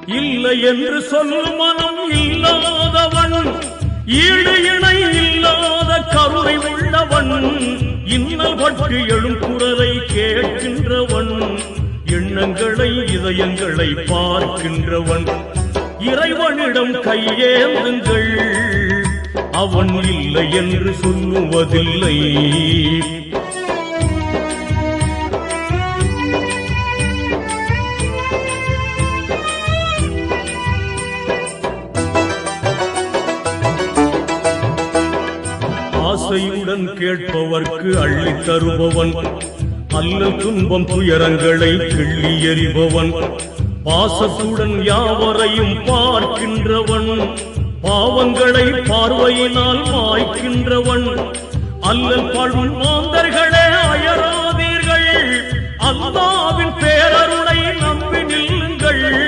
இல்லை என்று சொல்லும் மனம் இல்லாதவன், ஈடு இணை இல்லாத கருணை உள்ளவன், இன்னல் பட்டு எழும் குரலை கேட்கின்றவன், எண்ணங்களை இதயங்களை பார்க்கின்றவன். இறைவனிடம் கையேந்துங்கள், அவன் இல்லை என்று சொல்லுவதில்லை. ஆசையுடன் கேட்பவர்க்கு அள்ளி தருபவன், அல்லல் துன்பம் துயரங்களை கிள்ளி எறிபவன், பாசத்துடன் யாவரையும் பார்க்கின்றவன், பாவங்களை பார்வையினால் மாய்க்கின்றவன், அல்லல் பாழும் மாந்தர்களே அயராதீர்கள், அல்லாஹ்வின்